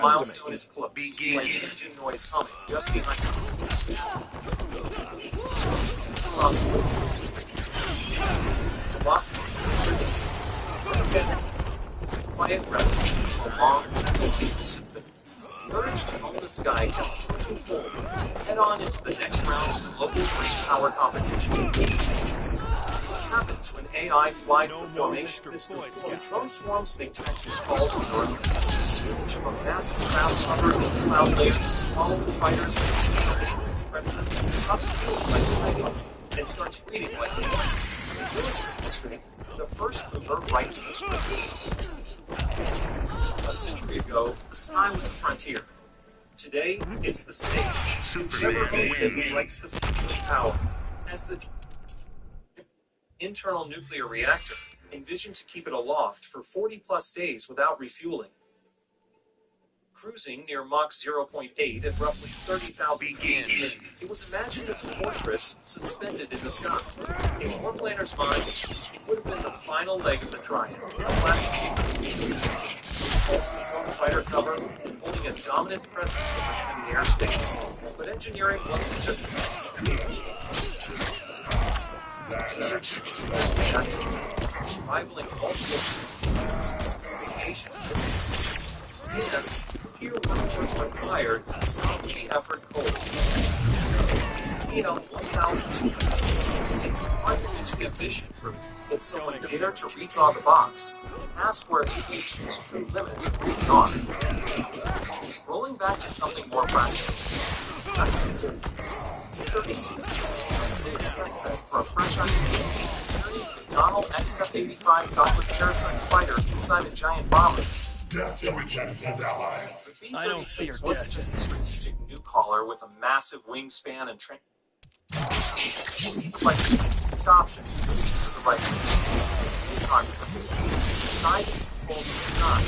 milestone is close. Like engine noise humming just behind you. Velocity. It's a quiet rest, a long, continuous urge to own the sky kept pushing forward, head on into the next round of the global green power competition. What happens when AI flies the formation is before some swarms think Texas falls in North America, which of a massive cloud cover in cloud layers of swallowing fighters and sea spread stops feeling like sighting and starts reading like a in military history. The first mover writes the script. A century ago, the sky was a frontier. Today, it's the stage. Whoever owns it writes the future of power. As the internal nuclear reactor, envisioned to keep it aloft for 40-plus days without refueling. Cruising near Mach 0.8 at roughly 30,000 feet, it was imagined as a fortress suspended in the sky. In warplaner's minds, it would have been the final leg of the triumph, a flash its own fighter cover, and holding a dominant presence over heavy airspace. But engineering wasn't just another teaching was rivaling multiple systems, radiation physics, and here workforce required to stop the effort cold. CL 1200. It's abundantly ambition proof that someone dared to redraw the box and ask where aviation's true limits really are. Rolling back to something more practical. 1930s, 3060s, for a fresh idea, McDonnell XF-85 got with Parasite fighter inside a giant bomber. Death rejects his allies. The B-36 wasn't just a strategic new caller with a massive wingspan and like option to the right side pulls the sky.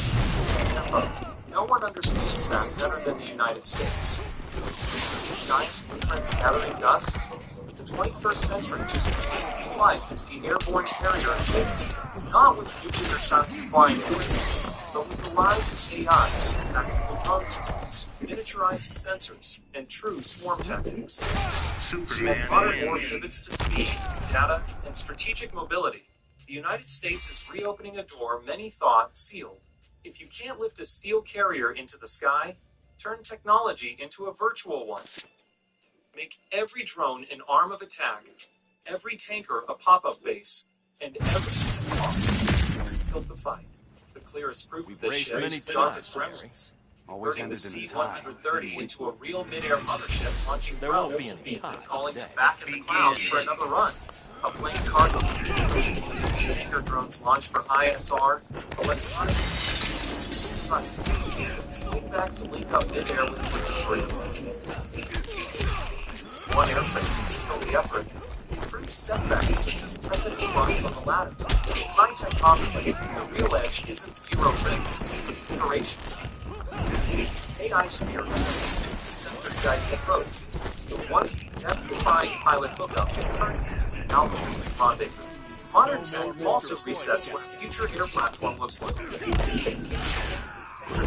No one understands that better than the United States. Giant footprints gathering dust. The 21st century just breathed life into the airborne carrier, not with nuclear science flying planes, but with the rise of AI, tactical drone systems, miniaturized sensors, and true swarm tactics. As modern war pivots to speed, data, and strategic mobility, the United States is reopening a door many thought sealed. If you can't lift a steel carrier into the sky, turn technology into a virtual one. Make every drone an arm of attack, every tanker a pop-up base, and every tilt the fight. The clearest proof of this ship is darkest remnants. Converting the C-130 into a real mid-air mothership, launching drones and calling it back in the clouds for another run. A plane cargo, tanker drones launched for ISR, electronic swing back to link up mid-air with the one airframe to the effort. Improve setbacks such as technical runs on the ladder. High-tech conflict, the real edge isn't zero risk, it's iteration speed. AI sphere sensor-guided approach. The once death-defying pilot hookup turns into an algorithmic rendezvous. Modern tech also resets what a future air platform looks like. Tankers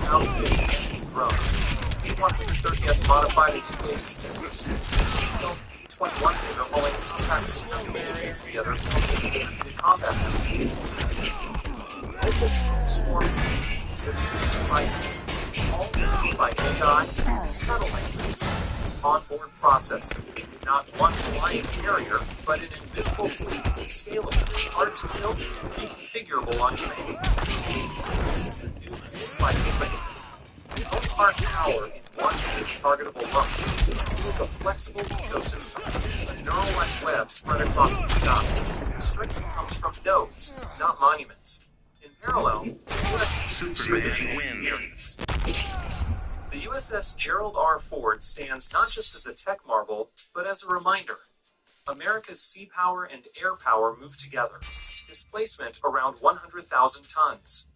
outfitted and drones. B-130S modified as UAV. 21 figure hauling compact communications together in combat. Local swarms to 6 fighters, all driven by AI and satellite onboard processing. Not one flying carrier, but an invisible fleet, scalable, hard to kill, reconfigurable on command. This is the new fighting frenzy. No part power in one targetable lump. With a flexible ecosystem, a neural-like web spread across the sky. The strength comes from nodes, not monuments. In parallel, the U.S. keeps traditional sea areas. The USS Gerald R. Ford stands not just as a tech marvel, but as a reminder. America's sea power and air power move together. Displacement around 100,000 tons.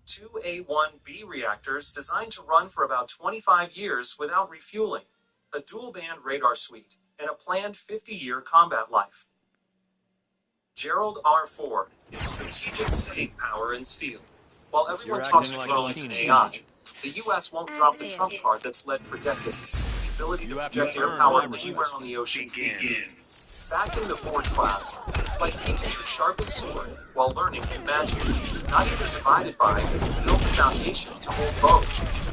2 A-1B reactors designed to run for about 25 years without refueling, a dual-band radar suite, and a planned 50-year combat life. Gerald R. Ford is strategic staying power in steel. While everyone talks drones and AI, The US won't As drop the if. trump card that's led for decades. The ability to You have project to air earn power my anywhere respect. on the ocean. Begin. Back in the Ford class, it's like keeping your sharpest sword while learning new magic. Not even divided by, build the foundation to hold both.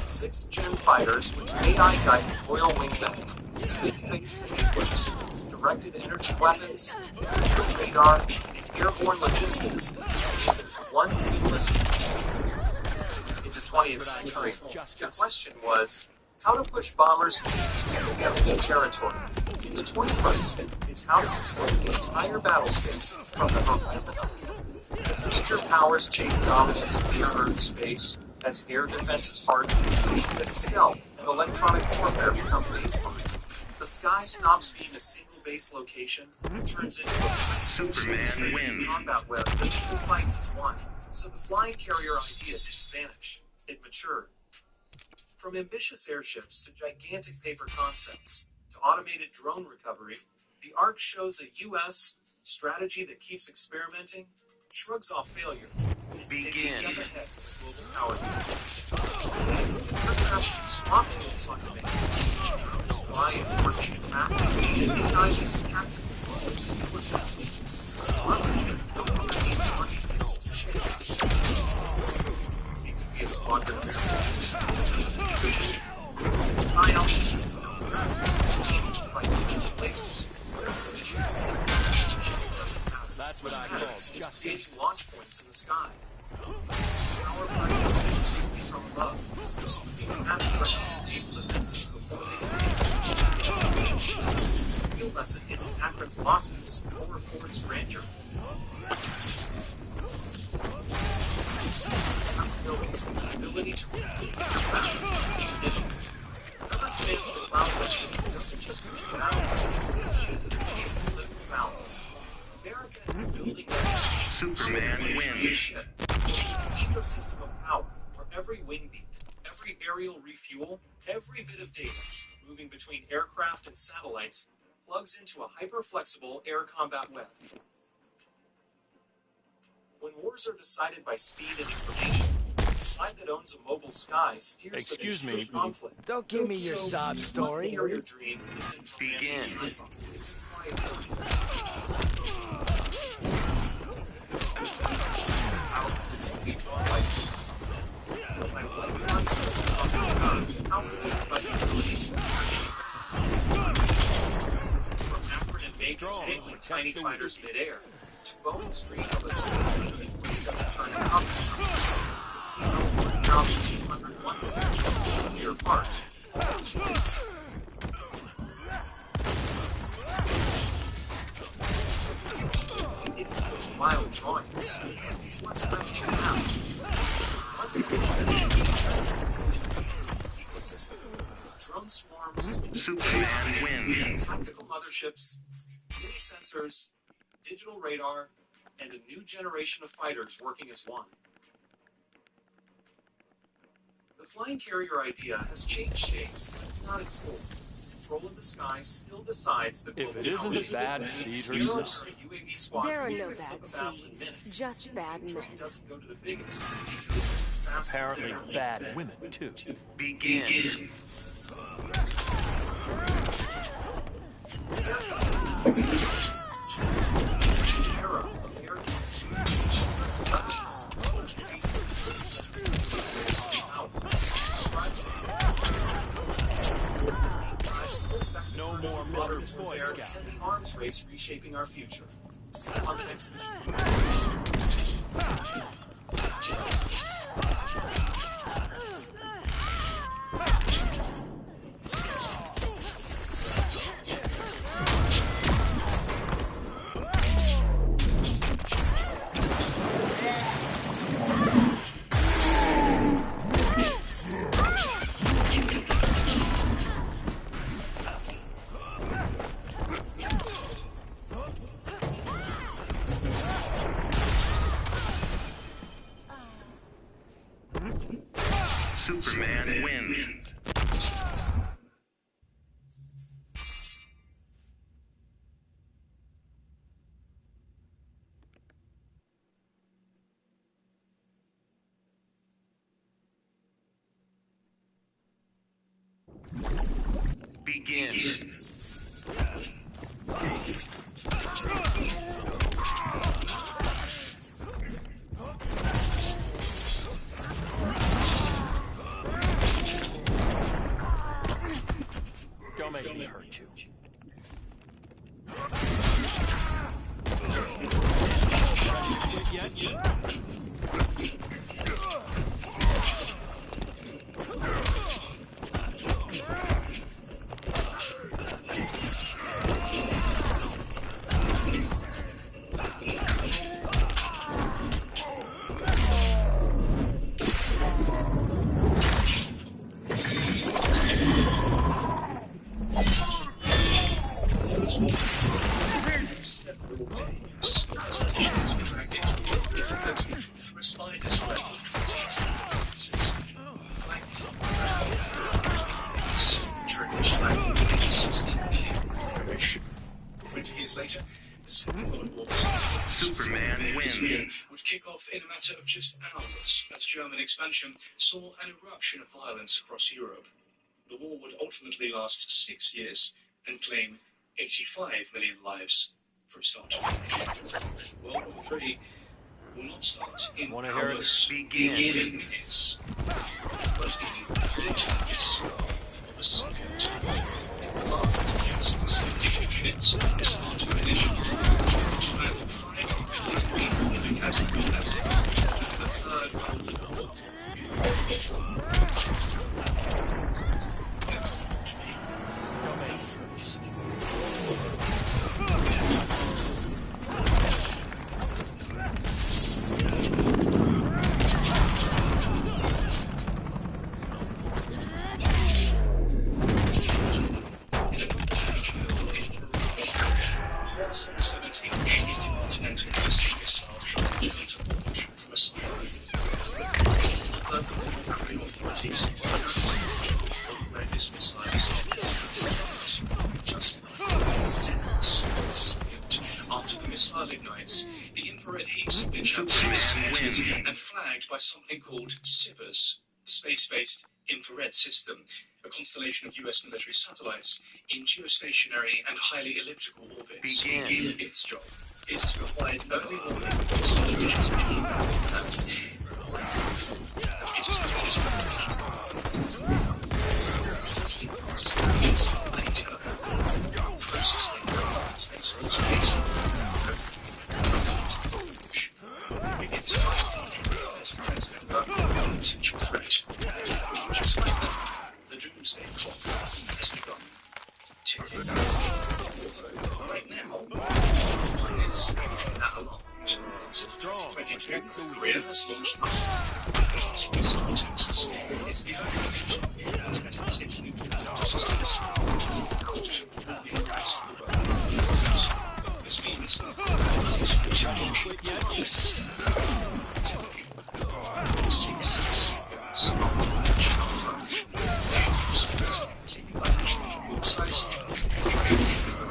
6th-gen fighters with AI-guided Royal Wingmen, space-based enablers, directed energy weapons, digital radar, and airborne logistics into one seamless chain. In the 20th century, the question was how to push bombers deep into enemy territory. In the 21st, it's how to control the entire battlespace from the horizon up. As major powers chase dominance in near-Earth space, as air defenses harden, as stealth and electronic warfare become baseline, the sky stops being a single base location and turns into a flexible, Superman combat web that two fights as one. So the flying carrier idea didn't vanish. It matured. From ambitious airships to gigantic paper concepts to automated drone recovery, the ARC shows a U.S. strategy that keeps experimenting, shrugs off failure, and stays a step ahead of global power. Aircraft swap roles on demand. Drones fly in coordinated packs, and AI is tactical models and push-outs. Partnership no longer needs architects to shape. It could be a squadron of high altitude snowcrafts by defensive lasers. Whatever the mission, doesn't matter. That's what I What call matters is justice. creating launch points in the sky. Power projects simply from above. Slipping past threatening naval defenses before they can ships. The real lesson isn't Akron's losses or Ford's grandeur. Ability to mission. Whoever commands the ground weapon doesn't just win battles, they achieve political balance. America is building that Superman ship. An ecosystem of power, where every wing beat, every aerial refuel, every bit of data moving between aircraft and satellites plugs into a hyper-flexible air combat web. When wars are decided by speed and information, the side that owns a mobile sky steers Excuse the me. true conflict. Don't give me your So, sob story. Carrier dream isn't romantic sci-fi. It's a quiet one. Be drawn by tools. By light constructs across the sky, how measured by the ability to from Akron and Macon sailing tiny fighters midair, to Boeing's dream of a C-147 helicopter. The CL-1201 series near part. It's those wild drawings. It's what's happening now. It's ecosystem. Drone swarms, tactical motherships, mini sensors, digital radar, and a new generation of fighters working as one. The flying carrier idea has changed shape, but not its goal. Control of the sky still decides the If global it isn't a bad seed seed, Hernandez. UAV squadron. There are no flip bad a battle in seeds, minutes. just bad men. Doesn't go to the biggest. It goes to the fastest. Apparently bad women, too. Begin. Era of air No more Mr. Boy Scout. The arms race reshaping our future. See you on the next mission. Superman wins. Begin. Don't make me hurt you. Later, the Second World War was Superman wins. would kick off in a matter of just hours as German expansion saw an eruption of violence across Europe. The war would ultimately last 6 years and claim 85 million lives from start to finish. World War III will not start in Wanna hear it? hours, Begin. in minutes, but in 40 minutes of a second. In the last just 72 minutes from start to finish, which meant 5 million people living as the Third World War. Don't make me hurt you. After the missile ignites, the infrared heat signature is emitted and flagged by something called SBIRS, the Space-Based Infrared System, a constellation of US military satellites in geostationary and highly elliptical orbits. Begin. Its job is to provide early warning of situations of it is potential threat. Just like that, the doomsday clock has begun ticking. Right now, one is that alarmed. Since 2022, Korea has launched missile tests. It's the only nation that tests its nuclear power systems without the rest of the world. This means most launch is 6 years after launch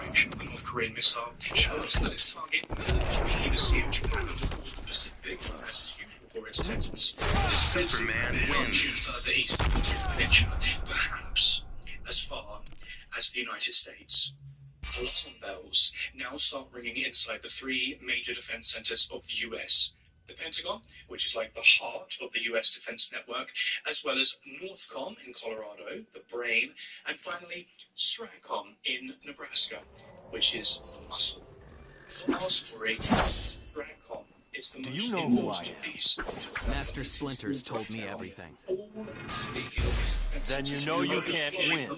direction of the North Korean missile shows that its target may be the Sea of Japan and the Pacific as usual for its attempts. This Superman wins. further east of the Korean Peninsula, perhaps as far as the United States. Alarm bells now start ringing inside the three major defense centers of the US. The Pentagon, which is like the heart of the US defense network, as well as Northcom in Colorado, the brain, and finally Stratcom in Nebraska, which is the muscle. For our story, Stratcom is the Do most you know who important I of am? these. Master Splinters told me everything. Then you know you can't win.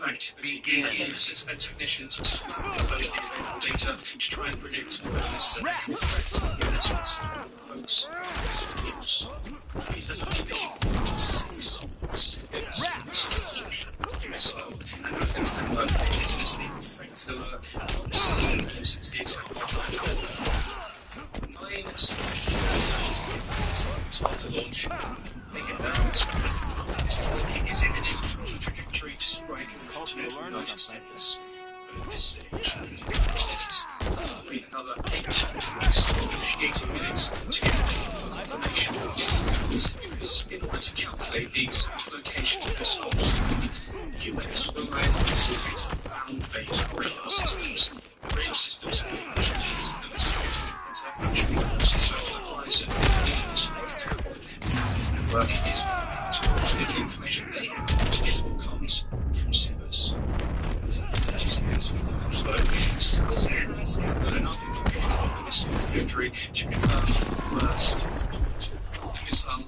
Begin. Officers and technicians scour the available data to try and predict whether this is an actual threat. Folks, this is it has only been 6 seconds since the launch of the missile, and the defense network is listening to the since the attack on 9 seconds after launch. They get down is in an trajectory to strike the continental United States. But at this stage, tests be another 8 excruciating minutes to get information. This is because in order to calculate the exact location of the response, the US will write a series of news from Sebas. Within 30 seconds from the launch, though, Sebas has gathered enough information of the missile trajectory to confirm the worst thought. The missile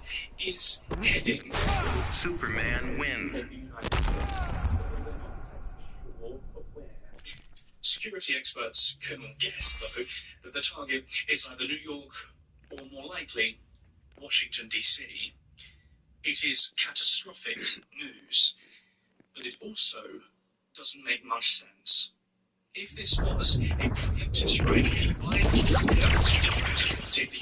is heading. Superman wins. Security experts can guess, though, that the target is either New York or, more likely, Washington, D.C. It is catastrophic news, but it also doesn't make much sense. If this was a preemptive strike by the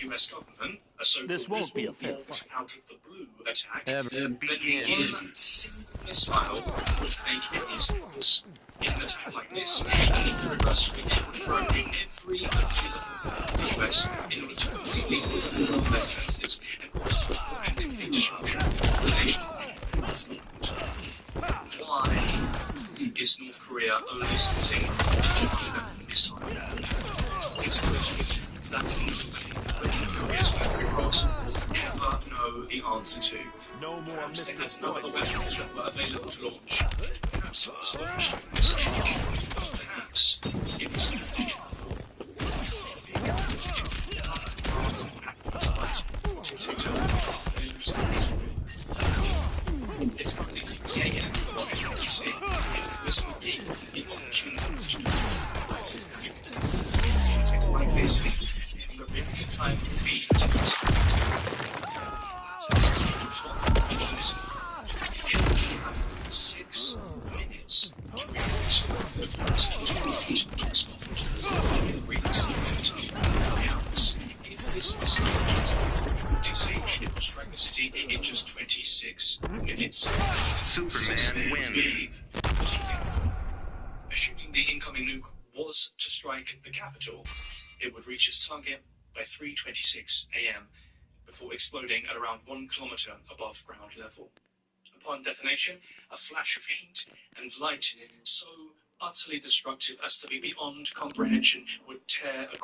US government, a so-called This won't be a fair fight. out of the blue attack, Ever then begin. one single missile would make any sense. In an attack like this, the anniversary would throw every available US in order to completely overwhelm their defenses and cause total and complete destruction of the nation. Why is North Korea only sending one missile? It's a question that nobody in Korea's military brass will ever know the answer to. No more Perhaps they Mr. had no other Voice. weapons that were available to launch. Perhaps it was launched from the sea. Perhaps it was intentional. It's currently 3 a.m. in Washington, D.C. This would be the opportunity to utilize it. It's like this. The reaction time would be responsible 6 minutes to react. The first 28 to spot counts. If this missile is DC, it will strike the city in just 26 minutes. Superman wins. Assuming the incoming nuke was to strike the capital, it would reach its target by 3:26 a.m. before exploding at around 1 kilometer above ground level. Upon detonation, a flash of heat and light so utterly destructive as to be beyond comprehension would tear across